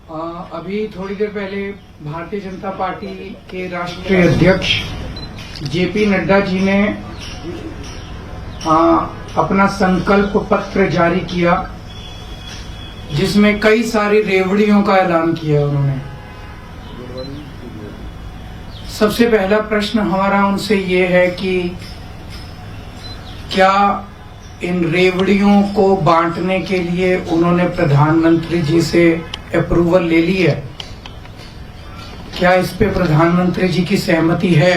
अभी थोड़ी देर पहले भारतीय जनता पार्टी के राष्ट्रीय अध्यक्ष जेपी नड्डा जी ने अपना संकल्प पत्र जारी किया, जिसमें कई सारी रेवड़ियों का ऐलान किया उन्होंने। सबसे पहला प्रश्न हमारा उनसे ये है कि क्या इन रेवड़ियों को बांटने के लिए उन्होंने प्रधानमंत्री जी से अप्रूवल ले ली है? क्या इस पे प्रधानमंत्री जी की सहमति है?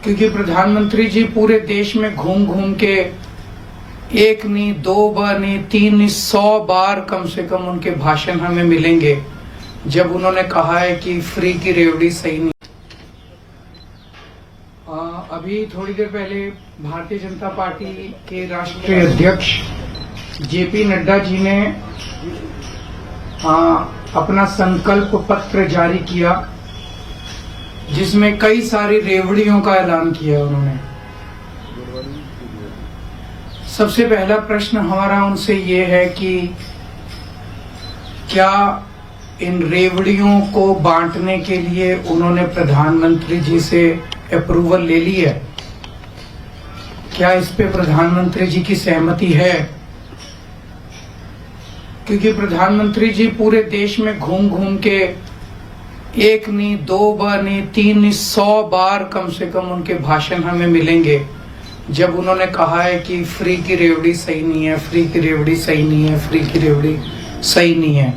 क्योंकि प्रधानमंत्री जी पूरे देश में घूम घूम के एक नहीं, दो बार नहीं, तीन नहीं, 100 बार कम से कम उनके भाषण हमें मिलेंगे जब उन्होंने कहा है कि फ्री की रेवड़ी सही नहीं। अभी थोड़ी देर पहले भारतीय जनता पार्टी के राष्ट्रीय अध्यक्ष जेपी नड्डा जी ने अपना संकल्प पत्र जारी किया, जिसमें कई सारी रेवड़ियों का ऐलान किया उन्होंने। सबसे पहला प्रश्न हमारा उनसे ये है कि क्या इन रेवड़ियों को बांटने के लिए उन्होंने प्रधानमंत्री जी से अप्रूवल ले ली है? क्या इस पे प्रधानमंत्री जी की सहमति है? क्योंकि प्रधानमंत्री जी पूरे देश में घूम घूम के एक नहीं, दो बार नहीं, तीन नहीं, 100 बार कम से कम उनके भाषण हमें मिलेंगे जब उन्होंने कहा है कि फ्री की रेवड़ी सही नहीं है, फ्री की रेवड़ी सही नहीं है, फ्री की रेवड़ी सही नहीं है।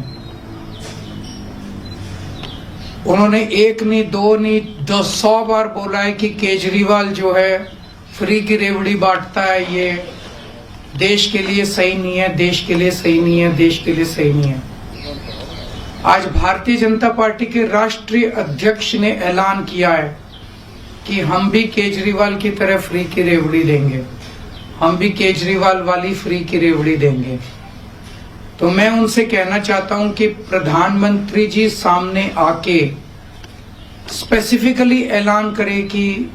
उन्होंने एक नहीं, दो नहीं, 100 बार बोला है कि केजरीवाल जो है फ्री की रेवड़ी बांटता है, ये देश के लिए सही नहीं है, देश के लिए सही नहीं है, देश के लिए सही नहीं है। आज भारतीय जनता पार्टी के राष्ट्रीय अध्यक्ष ने ऐलान किया है कि हम भी केजरीवाल की तरह फ्री की रेवड़ी देंगे, हम भी केजरीवाल वाली फ्री की रेवड़ी देंगे। तो मैं उनसे कहना चाहता हूं कि प्रधानमंत्री जी सामने आके स्पेसिफिकली ऐलान करें कि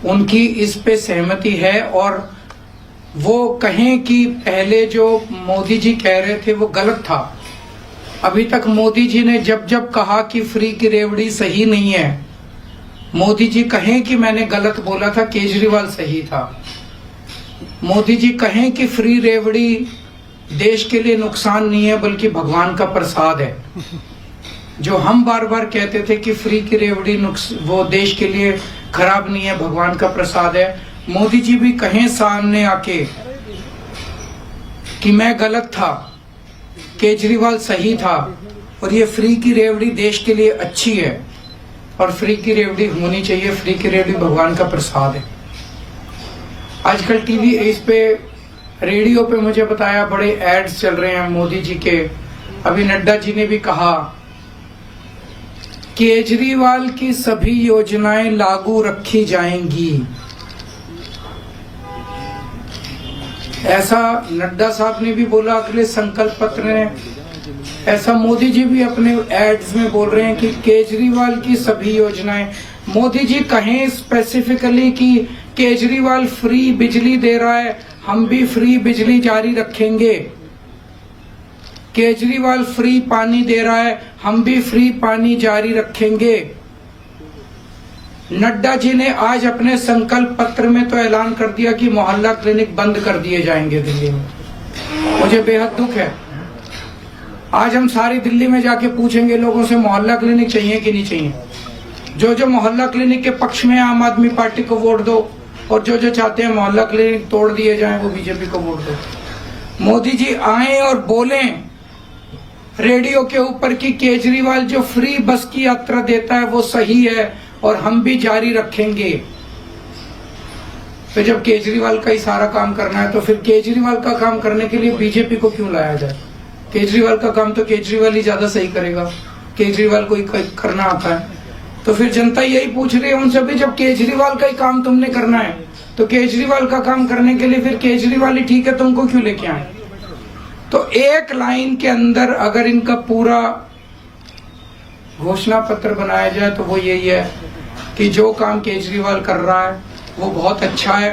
उनकी इस पे सहमति है, और वो कहें कि पहले जो मोदी जी कह रहे थे वो गलत था। अभी तक मोदी जी ने जब जब कहा कि फ्री की रेवड़ी सही नहीं है, मोदी जी कहें कि मैंने गलत बोला था, केजरीवाल सही था। मोदी जी कहें कि फ्री रेवड़ी देश के लिए नुकसान नहीं है बल्कि भगवान का प्रसाद है। जो हम बार बार कहते थे कि फ्री की रेवड़ी वो देश के लिए खराब नहीं है, भगवान का प्रसाद है, मोदी जी भी कहें सामने आके कि मैं गलत था, केजरीवाल सही था, और ये फ्री की रेवड़ी देश के लिए अच्छी है और फ्री की रेवड़ी होनी चाहिए, फ्री की रेवड़ी भगवान का प्रसाद है। आजकल टीवी इस पे, रेडियो पे मुझे बताया बड़े एड्स चल रहे हैं मोदी जी के। अभी नड्डा जी ने भी कहा केजरीवाल की सभी योजनाएं लागू रखी जाएंगी। ऐसा नड्डा साहब ने भी बोला अगले संकल्प पत्र में, ऐसा मोदी जी भी अपने एड्स में बोल रहे हैं कि केजरीवाल की सभी योजनाएं। मोदी जी कहें स्पेसिफिकली कि केजरीवाल फ्री बिजली दे रहा है, हम भी फ्री बिजली जारी रखेंगे। केजरीवाल फ्री पानी दे रहा है, हम भी फ्री पानी जारी रखेंगे। नड्डा जी ने आज अपने संकल्प पत्र में तो ऐलान कर दिया कि मोहल्ला क्लिनिक बंद कर दिए जाएंगे दिल्ली में। मुझे बेहद दुख है। आज हम सारी दिल्ली में जाके पूछेंगे लोगों से मोहल्ला क्लिनिक चाहिए कि नहीं चाहिए। जो जो मोहल्ला क्लिनिक के पक्ष में आम आदमी पार्टी को वोट दो, और जो जो चाहते हैं मोहल्ला क्लिनिक तोड़ दिए जाएं वो बीजेपी को वोट दो। मोदी जी आए और बोलें रेडियो के ऊपर कि केजरीवाल जो फ्री बस की यात्रा देता है वो सही है और हम भी जारी रखेंगे। तो जब केजरीवाल का ही सारा काम करना है तो फिर केजरीवाल का काम करने के लिए बीजेपी को क्यों लाया जाए? केजरीवाल का काम तो केजरीवाल ही ज्यादा सही करेगा, केजरीवाल को ही करना आता है। तो फिर जनता यही पूछ रही है उनसे भी, जब केजरीवाल का ही काम तुमने करना है तो केजरीवाल का काम करने के लिए फिर केजरीवाल ही ठीक है, तुमको क्यों लेके आए? तो एक लाइन के अंदर अगर इनका पूरा घोषणा पत्र बनाया जाए तो वो यही है कि जो काम केजरीवाल कर रहा है वो बहुत अच्छा है।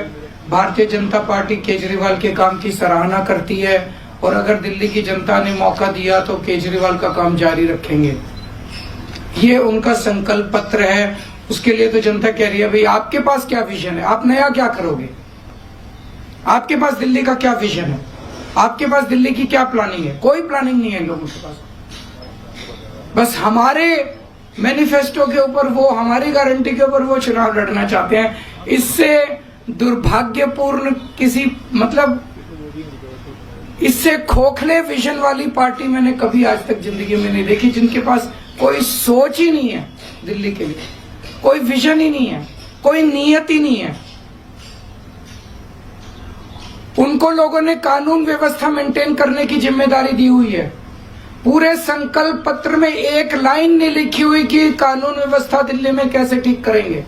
भारतीय जनता पार्टी केजरीवाल के काम की सराहना करती है और अगर दिल्ली की जनता ने मौका दिया तो केजरीवाल का काम जारी रखेंगे। ये उनका संकल्प पत्र है। उसके लिए तो जनता कह रही है भाई आपके पास क्या विजन है, आप नया क्या करोगे, आपके पास दिल्ली का क्या विजन है, आपके पास दिल्ली की क्या प्लानिंग है? कोई प्लानिंग नहीं है इन लोगों के पास। बस हमारे मैनिफेस्टो के ऊपर वो, हमारी गारंटी के ऊपर वो चुनाव लड़ना चाहते हैं। इससे दुर्भाग्यपूर्ण किसी मतलब इससे खोखले विजन वाली पार्टी मैंने कभी आज तक जिंदगी में नहीं देखी, जिनके पास कोई सोच ही नहीं है दिल्ली के लिए, कोई विजन ही नहीं है, कोई नीयत ही नहीं है। उनको लोगों ने कानून व्यवस्था मेंटेन करने की जिम्मेदारी दी हुई है। पूरे संकल्प पत्र में एक लाइन नहीं लिखी हुई कि कानून व्यवस्था दिल्ली में कैसे ठीक करेंगे।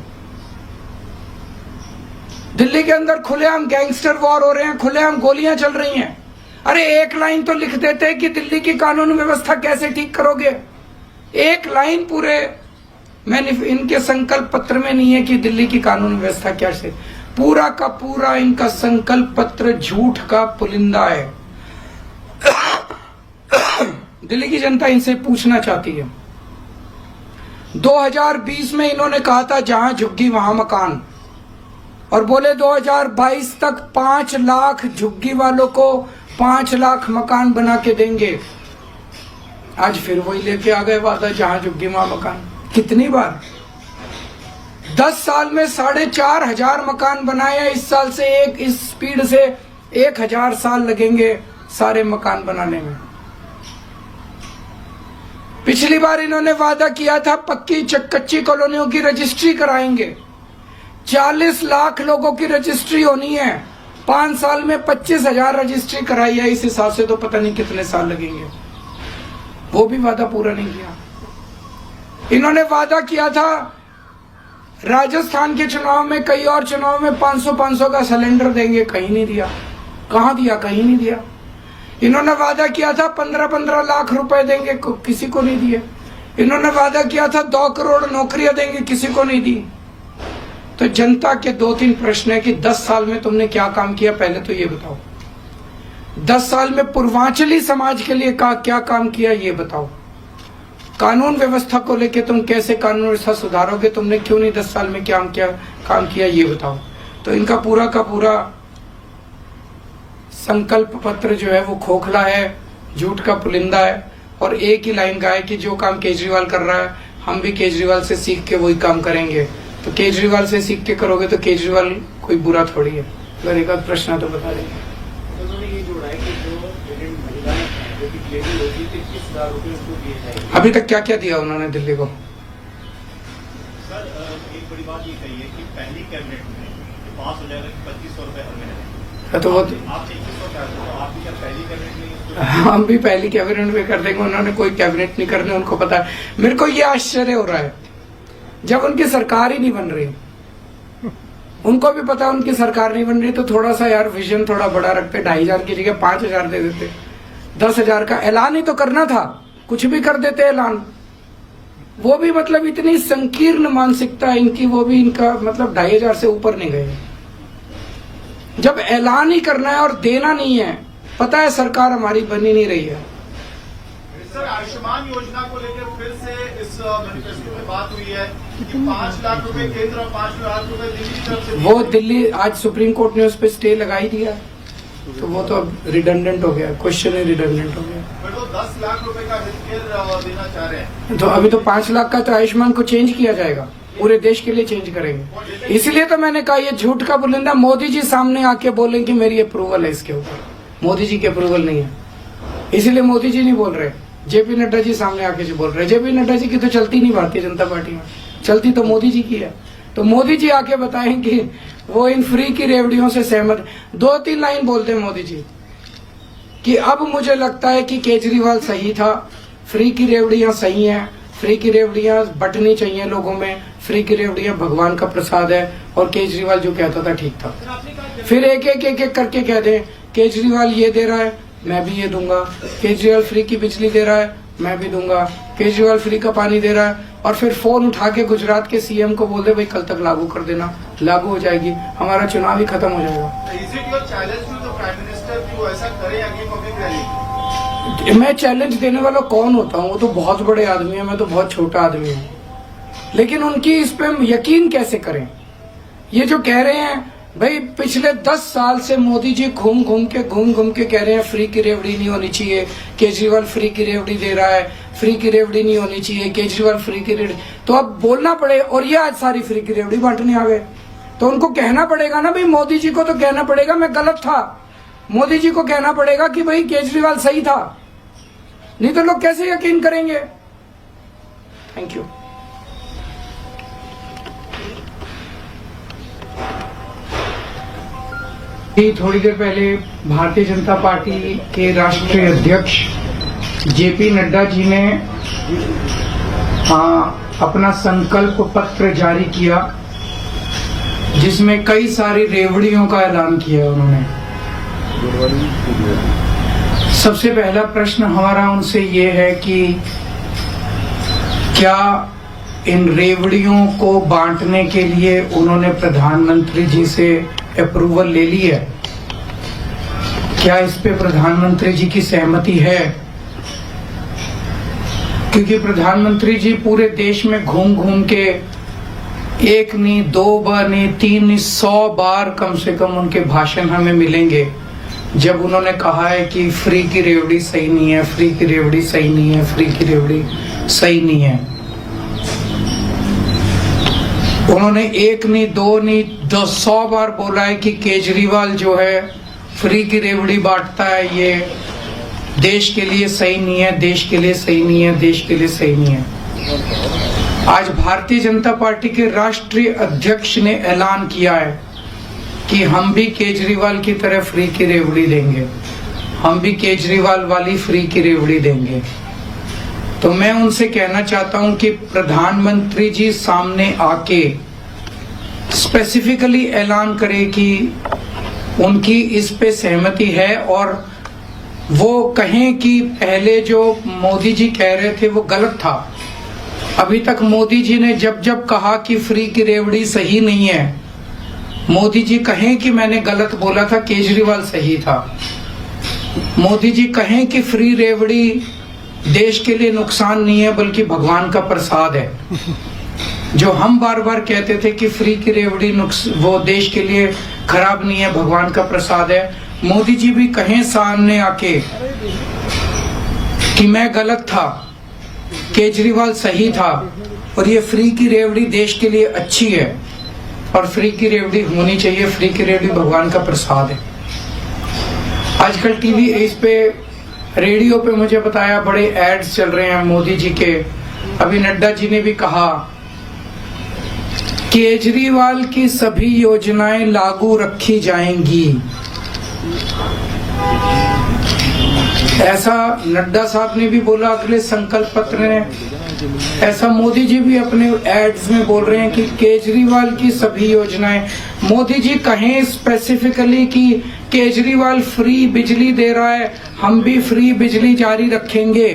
दिल्ली के अंदर खुलेआम गैंगस्टर वॉर हो रहे हैं, खुलेआम गोलियां चल रही हैं। अरे एक लाइन तो लिख देते कि दिल्ली की कानून व्यवस्था कैसे ठीक करोगे। एक लाइन पूरे इनके संकल्प पत्र में नहीं है कि दिल्ली की कानून व्यवस्था कैसे। पूरा का पूरा इनका संकल्प पत्र झूठ का पुलिंदा है। दिल्ली की जनता इनसे पूछना चाहती है। 2020 में इन्होंने कहा था जहां झुग्गी वहां मकान, और बोले 2022 तक 5 लाख झुग्गी वालों को 5 लाख मकान बना के देंगे। आज फिर वही लेके आ गए वादा, जहां झुग्गी वहां मकान। कितनी बार? 10 साल में 4,500 मकान बनाए हैं। इस साल से इस स्पीड से 1,000 साल लगेंगे सारे मकान बनाने में। पिछली बार इन्होंने वादा किया था पक्की कच्ची कॉलोनियों की रजिस्ट्री कराएंगे। 40 लाख लोगों की रजिस्ट्री होनी है। 5 साल में 25,000 रजिस्ट्री कराई है। इस हिसाब से तो पता नहीं कितने साल लगेंगे। वो भी वादा पूरा नहीं किया। इन्होंने वादा किया था राजस्थान के चुनाव में, कई और चुनाव में 500 का सिलेंडर देंगे, कहीं नहीं दिया। कहां दिया? कहीं नहीं दिया। इन्होंने वादा किया था 15 लाख रुपए देंगे, किसी को नहीं दिए। इन्होंने वादा किया था 2 करोड़ नौकरियां देंगे, किसी को नहीं दी। तो जनता के 2-3 प्रश्न है कि 10 साल में तुमने क्या काम किया, पहले तो ये बताओ। 10 साल में पूर्वांचली समाज के लिए क्या काम किया, ये बताओ। कानून व्यवस्था को लेके तुम कैसे कानून व्यवस्था सुधारोगे, तुमने क्यों नहीं 10 साल में क्या काम किया, ये बताओ। तो इनका पूरा का पूरा संकल्प पत्र जो है वो खोखला है, झूठ का पुलिंदा है। और एक ही लाइन का है कि जो काम केजरीवाल कर रहा है हम भी केजरीवाल से सीख के वही काम करेंगे। तो केजरीवाल से सीख के करोगे तो केजरीवाल कोई बुरा थोड़ी है। अगर एक आध प्रश्न तो बता देंगे। अभी तक क्या क्या दिया उन्होंने दिल्ली को? सर एक बड़ी बात ये कही है कि पहली कैबिनेट में पास हो जाएगा कि 2500 रुपए हर महीने। तो वो आप 2100 कर दो, आप भी क्या पहली कैबिनेट में? हम भी पहली कैबिनेट में कर देंगे। उन्होंने कोई कैबिनेट नहीं करने, उनको पता है। मेरे को ये आश्चर्य हो रहा है जब उनकी सरकार ही नहीं बन रही, उनको भी पता उनकी सरकार नहीं बन रही, तो थोड़ा सा यार विजन थोड़ा बड़ा रखते। 2,500 की जगह 5,000 दे देते। 10,000 का ऐलान ही तो करना था, कुछ भी कर देते ऐलान। वो भी मतलब इतनी संकीर्ण मानसिकता इनकी, वो भी इनका मतलब 2,500 से ऊपर नहीं गए। जब ऐलान ही करना है और देना नहीं है, पता है सरकार हमारी बनी नहीं रही है। सर आयुष्मान योजना को लेकर फिर से इस मैनिफेस्टो में बात हुई है कि 5 लाख रुपए केंद्र और 5 लाख रुपए दिल्ली की तरफ से। वो दिल्ली आज सुप्रीम कोर्ट ने उस पर स्टे लगा ही दिया, तो वो तो अब रिडंडेंट हो गया, क्वेश्चन ही रिडंडेंट हो गया। फिर वो 10 लाख रुपए का हेल्थ देना चाह रहे हैं। तो अभी तो 5 लाख का तो आयुष्मान को चेंज किया जाएगा, पूरे देश के लिए चेंज करेंगे। इसलिए तो मैंने कहा ये झूठ का बुलंदा। मोदी जी सामने आके बोलें कि मेरी अप्रूवल है इसके ऊपर, मोदी जी की अप्रूवल नहीं है। इसलिए मोदी जी नहीं बोल रहे, जेपी नड्डा जी सामने आके जो बोल रहे। जेपी नड्डा जी की तो चलती नहीं भारतीय जनता पार्टी में, चलती तो मोदी जी की है। तो मोदी जी आके बताएं कि वो इन फ्री की रेवड़ियों से सहमत। 2-3 लाइन बोलते हैं मोदी जी कि अब मुझे लगता है कि केजरीवाल सही था, फ्री की रेवड़ियां सही हैं, फ्री की रेवड़ियां बंटनी चाहिए लोगों में, फ्री की रेवड़ियां भगवान का प्रसाद है, और केजरीवाल जो कहता था ठीक था। फिर एक एक करके कह दें केजरीवाल ये दे रहा है मैं भी ये दूंगा, केजरीवाल फ्री की बिजली दे रहा है मैं भी दूंगा, केजरीवाल फ्री का पानी दे रहा है, और फिर फोन उठा के गुजरात के सीएम को बोल दे भाई कल तक लागू कर देना, लागू हो जाएगी, हमारा चुनाव ही खत्म हो जाएगा। Is it your challenge to the Prime Minister कि वो ऐसा करे आगे कह रही है। मैं चैलेंज देने वाला कौन होता हूँ? वो तो बहुत बड़े आदमी है, मैं तो बहुत छोटा आदमी हूँ। लेकिन उनकी इस पे हम यकीन कैसे करें? ये जो कह रहे हैं भाई, पिछले 10 साल से मोदी जी घूम घूम के कह रहे हैं फ्री की रेवड़ी नहीं होनी चाहिए, केजरीवाल फ्री की रेवड़ी दे रहा है, फ्री की रेवड़ी नहीं होनी चाहिए, केजरीवाल फ्री की रेवड़ी। तो अब बोलना पड़े, और ये आज सारी फ्री की रेवड़ी बांटने आ गए। तो उनको कहना पड़ेगा ना भाई, मोदी जी को तो कहना पड़ेगा मैं गलत था, मोदी जी को कहना पड़ेगा कि भाई केजरीवाल सही था, नहीं तो लोग कैसे यकीन करेंगे? Thank you. थोड़ी देर पहले भारतीय जनता पार्टी के राष्ट्रीय अध्यक्ष जेपी नड्डा जी ने अपना संकल्प पत्र जारी किया, जिसमें कई सारी रेवड़ियों का ऐलान किया उन्होंने। सबसे पहला प्रश्न हमारा उनसे ये है कि क्या इन रेवड़ियों को बांटने के लिए उन्होंने प्रधानमंत्री जी से अप्रूवल ले ली है? क्या इस पे प्रधानमंत्री जी की सहमति है? क्योंकि प्रधानमंत्री जी पूरे देश में घूम घूम के एक नहीं, 2 बार नहीं, 3 नहीं, 100 बार कम से कम उनके भाषण हमें मिलेंगे, जब उन्होंने कहा है कि फ्री की रेवड़ी सही नहीं है, फ्री की रेवड़ी सही नहीं है, फ्री की रेवड़ी सही नहीं है। उन्होंने 1 नहीं, 2 नहीं, 100 बार बोला है कि केजरीवाल जो है फ्री की रेवड़ी बांटता है, ये देश के लिए सही नहीं है, देश के लिए सही नहीं है, देश के लिए सही नहीं है। आज भारतीय जनता पार्टी के राष्ट्रीय अध्यक्ष ने ऐलान किया है कि हम भी केजरीवाल की तरह फ्री की रेवड़ी देंगे, हम भी केजरीवाल वाली फ्री की रेवड़ी देंगे। तो मैं उनसे कहना चाहता हूं कि प्रधानमंत्री जी सामने आके स्पेसिफिकली ऐलान करे कि उनकी इस पे सहमति है, और वो कहें कि पहले जो मोदी जी कह रहे थे वो गलत था। अभी तक मोदी जी ने जब जब कहा कि फ्री की रेवड़ी सही नहीं है, मोदी जी कहें कि मैंने गलत बोला था, केजरीवाल सही था। मोदी जी कहें कि फ्री रेवड़ी देश के लिए नुकसान नहीं है बल्कि भगवान का प्रसाद है। जो हम बार बार कहते थे कि फ्री की रेवड़ी वो देश के लिए खराब नहीं है, भगवान का प्रसाद है, मोदी जी भी कहें सामने आके कि मैं गलत था, केजरीवाल सही था, और ये फ्री की रेवड़ी देश के लिए अच्छी है, और फ्री की रेवड़ी होनी चाहिए, फ्री की रेवड़ी भगवान का प्रसाद है। आजकल टीवी इस पे, रेडियो पे मुझे बताया बड़े एड्स चल रहे हैं मोदी जी के। अभी नड्डा जी ने भी कहा केजरीवाल की सभी योजनाएं लागू रखी जाएंगी। ऐसा नड्डा साहब ने भी बोला अगले संकल्प पत्र में, ऐसा मोदी जी भी अपने एड्स में बोल रहे हैं कि केजरीवाल की सभी योजनाएं। मोदी जी कहें स्पेसिफिकली कि केजरीवाल फ्री बिजली दे रहा है, हम भी फ्री बिजली जारी रखेंगे।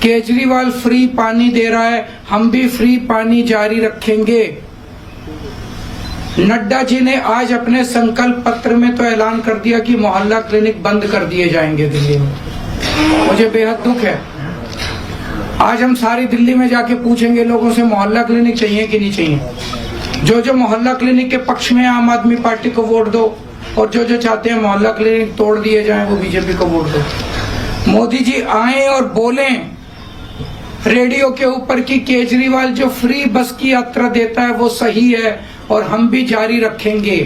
केजरीवाल फ्री पानी दे रहा है, हम भी फ्री पानी जारी रखेंगे। नड्डा जी ने आज अपने संकल्प पत्र में तो ऐलान कर दिया कि मोहल्ला क्लिनिक बंद कर दिए जाएंगे दिल्ली में। मुझे बेहद दुख है। आज हम सारी दिल्ली में जाके पूछेंगे लोगों से मोहल्ला क्लिनिक चाहिए कि नहीं चाहिए। जो जो मोहल्ला क्लिनिक के पक्ष में आम आदमी पार्टी को वोट दो, और जो जो चाहते हैं मोहल्ला क्लिनिक तोड़ दिए जाएं वो बीजेपी को वोट दो। मोदी जी आए और बोलें रेडियो के ऊपर कि केजरीवाल जो फ्री बस की यात्रा देता है वो सही है और हम भी जारी रखेंगे।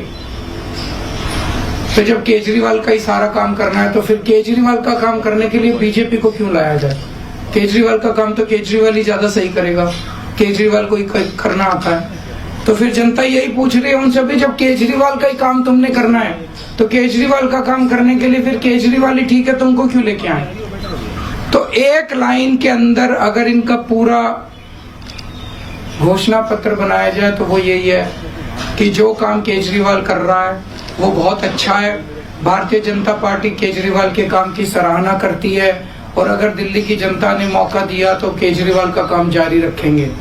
तो जब केजरीवाल का ही सारा काम करना है तो फिर केजरीवाल का काम करने के लिए बीजेपी को क्यों लाया जाए? केजरीवाल का काम तो केजरीवाल ही ज्यादा सही करेगा, केजरीवाल को ही करना आता है। तो फिर जनता यही पूछ रही है उनसे भी, जब केजरीवाल का ही काम तुमने करना है तो केजरीवाल का काम करने के लिए फिर केजरीवाल ही ठीक है, तुमको क्यों लेके आए? तो एक लाइन के अंदर अगर इनका पूरा घोषणा पत्र बनाया जाए तो वो यही है कि जो काम केजरीवाल कर रहा है वो बहुत अच्छा है। भारतीय जनता पार्टी केजरीवाल के काम की सराहना करती है, और अगर दिल्ली की जनता ने मौका दिया तो केजरीवाल का काम जारी रखेंगे।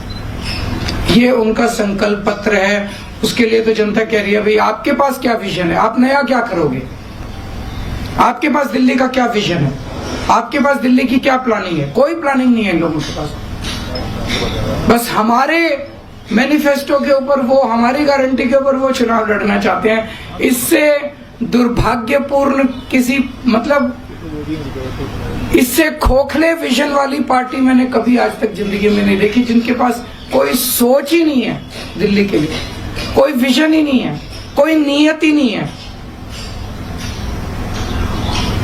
ये उनका संकल्प पत्र है। उसके लिए तो जनता कह रही है भाई आपके पास क्या विजन है, आप नया क्या करोगे? आपके पास दिल्ली का क्या विजन है? आपके पास दिल्ली की क्या प्लानिंग है? कोई प्लानिंग नहीं है इन लोगों के पास। बस हमारे मैनिफेस्टो के ऊपर, वो हमारी गारंटी के ऊपर वो चुनाव लड़ना चाहते हैं। इससे दुर्भाग्यपूर्ण किसी मतलब इससे खोखले विजन वाली पार्टी मैंने कभी आज तक जिंदगी में नहीं देखी, जिनके पास कोई सोच ही नहीं है दिल्ली के लिए, कोई विजन ही नहीं है, कोई नीयत ही नहीं है।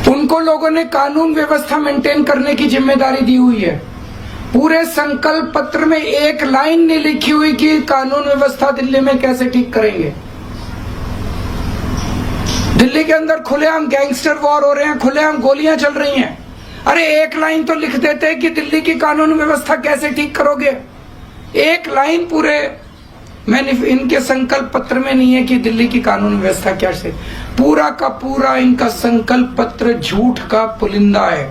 उनको लोगों ने कानून व्यवस्था मेंटेन करने की जिम्मेदारी दी हुई है। पूरे संकल्प पत्र में एक लाइन नहीं लिखी हुई कि कानून व्यवस्था दिल्ली में कैसे ठीक करेंगे। दिल्ली के अंदर खुलेआम गैंगस्टर वॉर हो रहे हैं, खुलेआम गोलियां चल रही हैं। अरे एक लाइन तो लिख देते कि दिल्ली की कानून व्यवस्था कैसे ठीक करोगे। एक लाइन पूरे इनके संकल्प पत्र में नहीं है कि दिल्ली की कानून व्यवस्था कैसे। पूरा का पूरा इनका संकल्प पत्र झूठ का पुलिंदा है।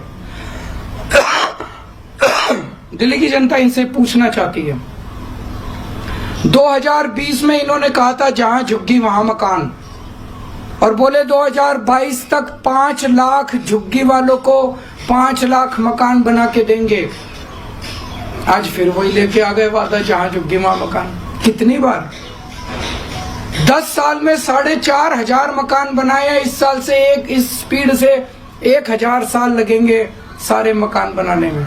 दिल्ली की जनता इनसे पूछना चाहती है। 2020 में इन्होंने कहा था जहां झुग्गी वहां मकान, और बोले 2022 तक 5 लाख झुग्गी वालों को 5 लाख मकान बना के देंगे। आज फिर वही लेके आ गए वादा, जहां झुग्गी वहां मकान। कितनी बार? 10 साल में 4,500 मकान बनाए हैं। इस साल से इस स्पीड से 1,000 साल लगेंगे सारे मकान बनाने में।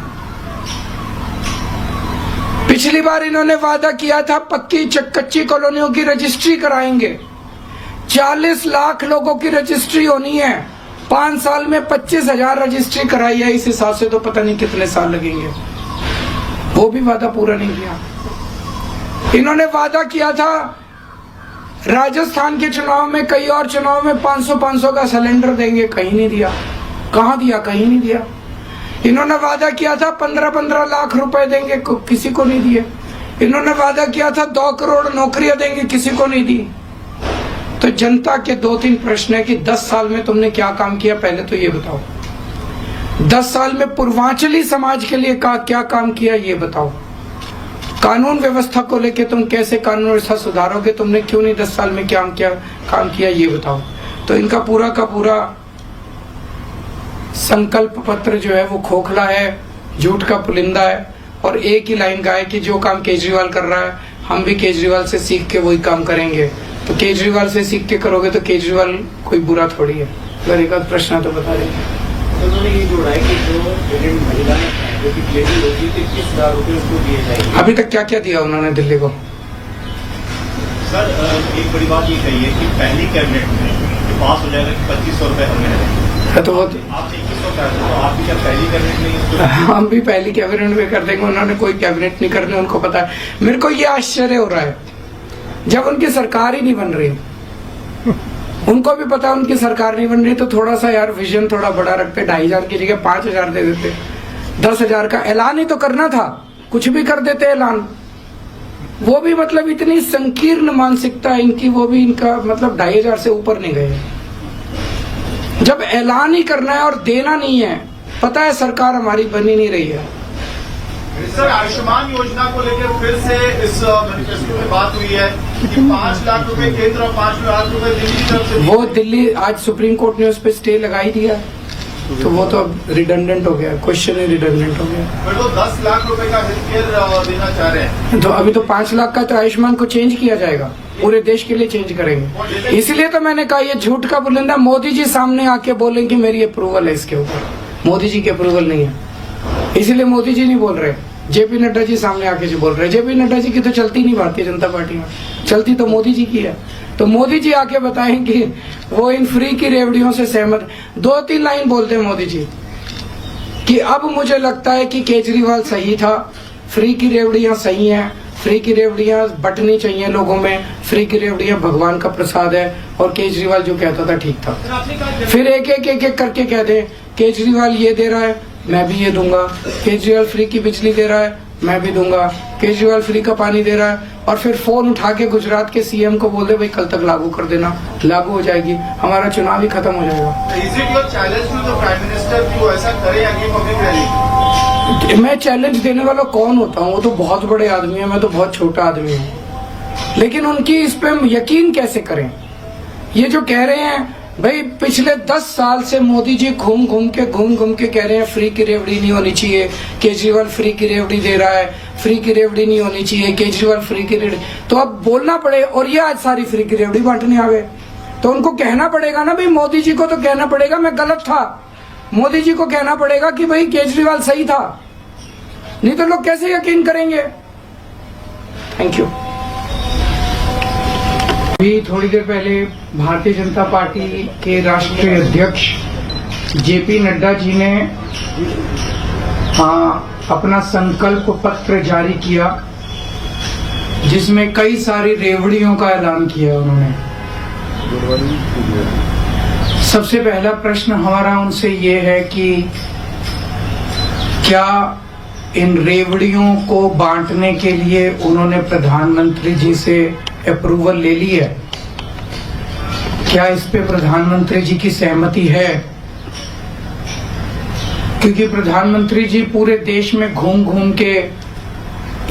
पिछली बार इन्होंने वादा किया था पक्की कच्ची कॉलोनियों की रजिस्ट्री कराएंगे। 40 लाख लोगों की रजिस्ट्री होनी है। 5 साल में 25,000 रजिस्ट्री कराई है। इस हिसाब से तो पता नहीं कितने साल लगेंगे। वो भी वादा पूरा नहीं किया। इन्होंने वादा किया था राजस्थान के चुनाव में, कई और चुनाव में 500 का सिलेंडर देंगे, कहीं नहीं दिया। कहां दिया? कहीं नहीं दिया। इन्होंने वादा किया था 15 लाख रुपए देंगे, किसी को नहीं दिए। इन्होंने वादा किया था 2 करोड़ नौकरियां देंगे, किसी को नहीं दी। तो जनता के 2-3 प्रश्न है कि 10 साल में तुमने क्या काम किया, पहले तो ये बताओ। 10 साल में पूर्वांचली समाज के लिए क्या काम किया, ये बताओ। कानून व्यवस्था को लेके तुम कैसे कानून व्यवस्था सुधारोगे, तुमने क्यों नहीं 10 साल में क्या काम किया, ये बताओ। तो इनका पूरा का पूरा संकल्प पत्र जो है वो खोखला है, झूठ का पुलिंदा है। और एक ही लाइन का है कि जो काम केजरीवाल कर रहा है हम भी केजरीवाल से सीख के वही काम करेंगे। तो केजरीवाल से सीख के करोगे तो केजरीवाल कोई बुरा थोड़ी है। अगर एक आध प्रश्न तो बता देंगे। उन्होंने ये जोड़ा है कि जो प्रेग्नेंट महिला जो कि डिलीवरी होती है 21,000 रुपए उसको दिए जाएंगे। अभी तक क्या क्या दिया उन्होंने दिल्ली को? सर एक बड़ी बात ये कही है कि पहली कैबिनेट में पास हो जाएगा कि 2,500 रुपए हमें, तो वो आप 2100 कर दो, तो आपकी क्या पहली कैबिनेट नहीं? हम भी पहली कैबिनेट में कर देंगे। उन्होंने कोई कैबिनेट नहीं करनी, उनको पता है। मेरे को ये आश्चर्य हो रहा है जब उनकी सरकार ही नहीं बन रही, उनको भी पता उनकी सरकार नहीं बन रही, तो थोड़ा सा यार विजन थोड़ा बड़ा रखते। 2,500 की जगह 5,000 दे देते। 10,000 का ऐलान ही तो करना था, कुछ भी कर देते ऐलान। वो भी मतलब इतनी संकीर्ण मानसिकता इनकी, वो भी इनका मतलब 2,500 से ऊपर नहीं गए। जब ऐलान ही करना है और देना नहीं है, पता है सरकार हमारी बनी नहीं रही है। सर आयुष्मान योजना को लेकर फिर से इस मैनिफेस्टो में बात हुई है कि 5 लाख रुपए केंद्र और 5 लाख रुपए दिल्ली की तरफ से। वो दिल्ली आज सुप्रीम कोर्ट ने उस पर स्टे लगा ही दिया, तो वो तो अब रिडंडेंट हो गया, क्वेश्चन ही रिडंडेंट हो गया। फिर वो 10 लाख रुपए का हेल्थ केयर देना चाह रहे हैं। तो अभी तो 5 लाख का तो आयुष्मान को चेंज किया जाएगा, पूरे देश के लिए चेंज करेंगे। इसलिए तो मैंने कहा ये झूठ का पुलिंदा। मोदी जी सामने आके बोले कि मेरी अप्रूवल है इसके ऊपर, मोदी जी की अप्रूवल नहीं है, इसलिए मोदी जी नहीं बोल रहे। जेपी नड्डा जी सामने आके जो बोल रहे हैं, जेपी नड्डा जी की तो चलती नहीं भारतीय जनता पार्टी में, चलती तो मोदी जी की है। तो मोदी जी आके बताएं कि वो इन फ्री की रेवड़ियों से सहमत। 2-3 लाइन बोलते हैं मोदी जी कि अब मुझे लगता है कि केजरीवाल सही था, फ्री की रेवड़ियां सही हैं, फ्री की रेवड़ियां बंटनी चाहिए लोगों में, फ्री की रेवड़ियां भगवान का प्रसाद है, और केजरीवाल जो कहता था ठीक था। फिर एक एक करके कह दे केजरीवाल ये दे रहा है मैं भी ये दूंगा, केजरीवाल फ्री की बिजली दे रहा है मैं भी दूंगा, केजरीवाल फ्री का पानी दे रहा है, और फिर फोन उठा के गुजरात के सीएम को बोल दे भाई कल तक लागू कर देना, लागू हो जाएगी, हमारा चुनाव ही खत्म हो जाएगा। Is it your challenge to the Prime Minister कि वो ऐसा करे आगे पब्लिक रैली? मैं चैलेंज देने वाला कौन होता हूँ? वो तो बहुत बड़े आदमी है, मैं तो बहुत छोटा आदमी हूँ। लेकिन उनकी इस पे हम यकीन कैसे करें? ये जो कह रहे हैं भाई पिछले 10 साल से मोदी जी घूम घूम के कह रहे हैं फ्री की रेवड़ी नहीं होनी चाहिए, केजरीवाल फ्री की रेवड़ी दे रहा है, फ्री की रेवड़ी नहीं होनी चाहिए, केजरीवाल फ्री की रेवड़ी। तो अब बोलना पड़े, और ये आज सारी फ्री की रेवड़ी बांटने आ गए, तो उनको कहना पड़ेगा ना भाई, मोदी जी को तो कहना पड़ेगा मैं गलत था, मोदी जी को कहना पड़ेगा कि भाई केजरीवाल सही था, नहीं तो लोग कैसे यकीन करेंगे। Thank you. अभी थोड़ी देर पहले भारतीय जनता पार्टी के राष्ट्रीय अध्यक्ष जेपी नड्डा जी ने अपना संकल्प पत्र जारी किया, जिसमें कई सारी रेवड़ियों का ऐलान किया उन्होंने। सबसे पहला प्रश्न हमारा उनसे ये है कि क्या इन रेवड़ियों को बांटने के लिए उन्होंने प्रधानमंत्री जी से अप्रूवल ले ली है? क्या इस पे प्रधानमंत्री जी की सहमति है? क्योंकि प्रधानमंत्री जी पूरे देश में घूम घूम के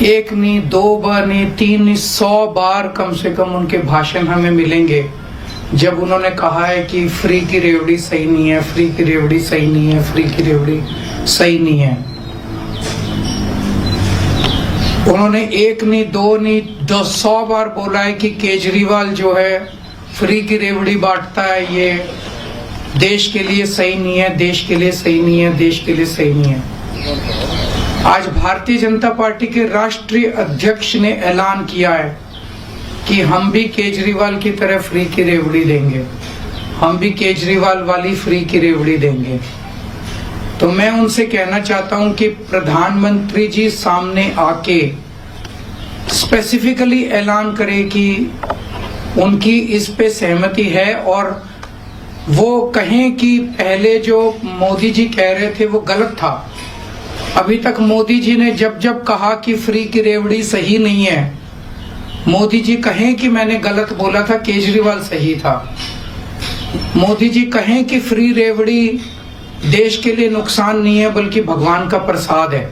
एक नहीं, 2 बार नहीं, 3 नहीं, 100 बार कम से कम उनके भाषण हमें मिलेंगे जब उन्होंने कहा है कि फ्री की रेवड़ी सही नहीं है, फ्री की रेवड़ी सही नहीं है, फ्री की रेवड़ी सही नहीं है। उन्होंने 1 नहीं, 2 नहीं, 100 बार बोला है कि केजरीवाल जो है फ्री की रेवड़ी बांटता है, ये देश के लिए सही नहीं है, देश के लिए सही नहीं है, देश के लिए सही नहीं है। आज भारतीय जनता पार्टी के राष्ट्रीय अध्यक्ष ने ऐलान किया है कि हम भी केजरीवाल की तरह फ्री की रेवड़ी देंगे, हम भी केजरीवाल वाली फ्री की रेवड़ी देंगे। तो मैं उनसे कहना चाहता हूं कि प्रधानमंत्री जी सामने आके स्पेसिफिकली ऐलान करें कि उनकी इस पे सहमति है, और वो कहें कि पहले जो मोदी जी कह रहे थे वो गलत था। अभी तक मोदी जी ने जब जब कहा कि फ्री की रेवड़ी सही नहीं है, मोदी जी कहें कि मैंने गलत बोला था, केजरीवाल सही था। मोदी जी कहें कि फ्री रेवड़ी देश के लिए नुकसान नहीं है बल्कि भगवान का प्रसाद है।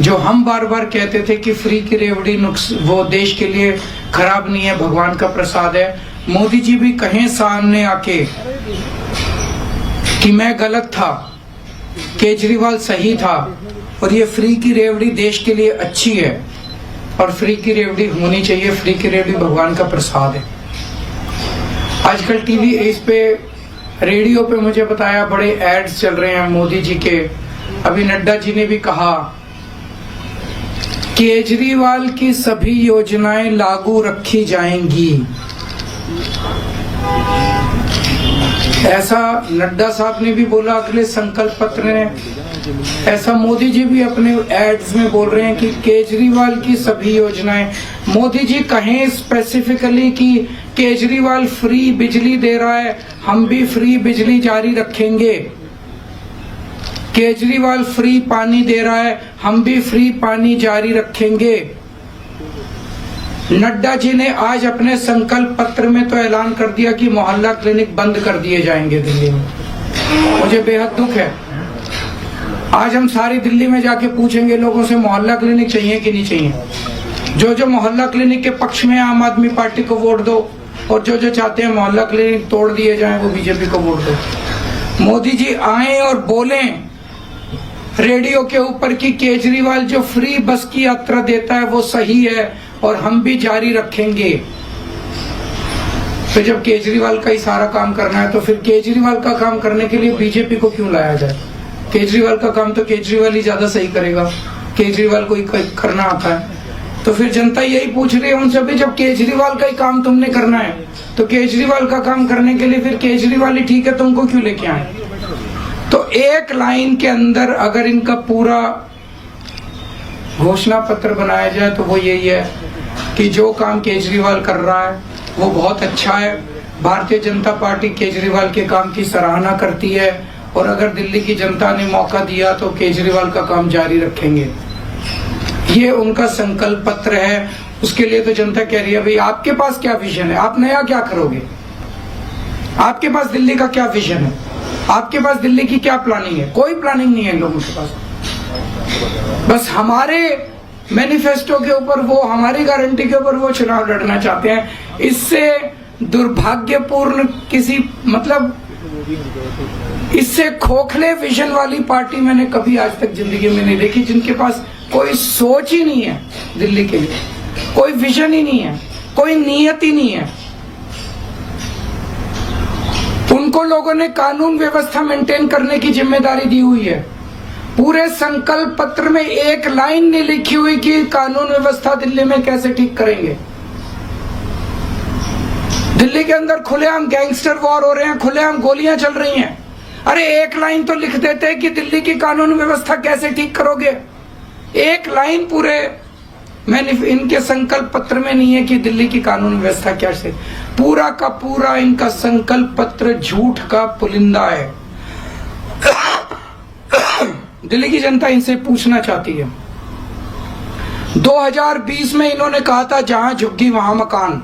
जो हम बार बार कहते थे कि फ्री की रेवड़ी वो देश के लिए खराब नहीं है, भगवान का प्रसाद है, मोदी जी भी कहें सामने आके कि मैं गलत था, केजरीवाल सही था, और ये फ्री की रेवड़ी देश के लिए अच्छी है और फ्री की रेवड़ी होनी चाहिए, फ्री की रेवड़ी भगवान का प्रसाद है। आजकल टीवी इस पे रेडियो पे मुझे बताया बड़े एड्स चल रहे हैं मोदी जी के। अभी नड्डा जी ने भी कहा केजरीवाल की सभी योजनाएं लागू रखी जाएंगी। ऐसा नड्डा साहब ने भी बोला अगले संकल्प पत्र में, ऐसा मोदी जी भी अपने एड्स में बोल रहे हैं कि केजरीवाल की सभी योजनाएं। मोदी जी कहें स्पेसिफिकली कि केजरीवाल फ्री बिजली दे रहा है, हम भी फ्री बिजली जारी रखेंगे। केजरीवाल फ्री पानी दे रहा है, हम भी फ्री पानी जारी रखेंगे। नड्डा जी ने आज अपने संकल्प पत्र में तो ऐलान कर दिया कि मोहल्ला क्लिनिक बंद कर दिए जाएंगे दिल्ली में। मुझे बेहद दुख है। आज हम सारी दिल्ली में जाके पूछेंगे लोगों से मोहल्ला क्लिनिक चाहिए कि नहीं चाहिए। जो जो मोहल्ला क्लिनिक के पक्ष में आम आदमी पार्टी को वोट दो, और जो जो चाहते हैं मोहल्ला क्लिनिक तोड़ दिए जाएं वो बीजेपी को वोट दो। मोदी जी आए और बोलें रेडियो के ऊपर कि केजरीवाल जो फ्री बस की यात्रा देता है वो सही है और हम भी जारी रखेंगे। तो जब केजरीवाल का ही सारा काम करना है तो फिर केजरीवाल का काम करने के लिए बीजेपी को क्यों लाया जाए? केजरीवाल का काम तो केजरीवाल ही ज्यादा सही करेगा, केजरीवाल को ही करना आता है। तो फिर जनता यही पूछ रही है उनसे भी, जब केजरीवाल का ही काम तुमने करना है तो केजरीवाल का काम करने के लिए फिर केजरीवाल ही ठीक है, तुमको क्यों लेके आए? तो एक लाइन के अंदर अगर इनका पूरा घोषणा पत्र बनाया जाए तो वो यही है कि जो काम केजरीवाल कर रहा है वो बहुत अच्छा है। भारतीय जनता पार्टी केजरीवाल के काम की सराहना करती है, और अगर दिल्ली की जनता ने मौका दिया तो केजरीवाल का काम जारी रखेंगे। ये उनका संकल्प पत्र है। उसके लिए तो जनता कह रही है भाई आपके पास क्या विजन है, आप नया क्या करोगे, आपके पास दिल्ली का क्या विजन है, आपके पास दिल्ली की क्या प्लानिंग है? कोई प्लानिंग नहीं है इन लोगों के पास। बस हमारे मैनिफेस्टो के ऊपर, वो हमारी गारंटी के ऊपर वो चुनाव लड़ना चाहते हैं। इससे दुर्भाग्यपूर्ण किसी मतलब इससे खोखले विजन वाली पार्टी मैंने कभी आज तक जिंदगी में नहीं देखी, जिनके पास कोई सोच ही नहीं है दिल्ली के लिए, कोई विजन ही नहीं है, कोई नीयत ही नहीं है। उनको लोगों ने कानून व्यवस्था मेंटेन करने की जिम्मेदारी दी हुई है। पूरे संकल्प पत्र में एक लाइन नहीं लिखी हुई कि कानून व्यवस्था दिल्ली में कैसे ठीक करेंगे। दिल्ली के अंदर खुलेआम गैंगस्टर वॉर हो रहे हैं, खुलेआम गोलियां चल रही हैं। अरे एक लाइन तो लिख देते कि दिल्ली की कानून व्यवस्था कैसे ठीक करोगे। एक लाइन पूरे इनके संकल्प पत्र में नहीं है कि दिल्ली की कानून व्यवस्था कैसे। पूरा का पूरा इनका संकल्प पत्र झूठ का पुलिंदा है। दिल्ली की जनता इनसे पूछना चाहती है। 2020 में इन्होंने कहा था जहां झुग्गी वहां मकान,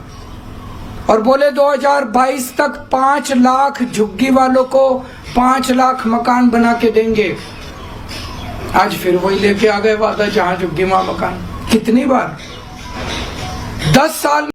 और बोले 2022 तक 5 लाख झुग्गी वालों को 5 लाख मकान बना के देंगे। आज फिर वही लेके आ गए वादा, जहां झुग्गी वहां मकान। कितनी बार? 10 साल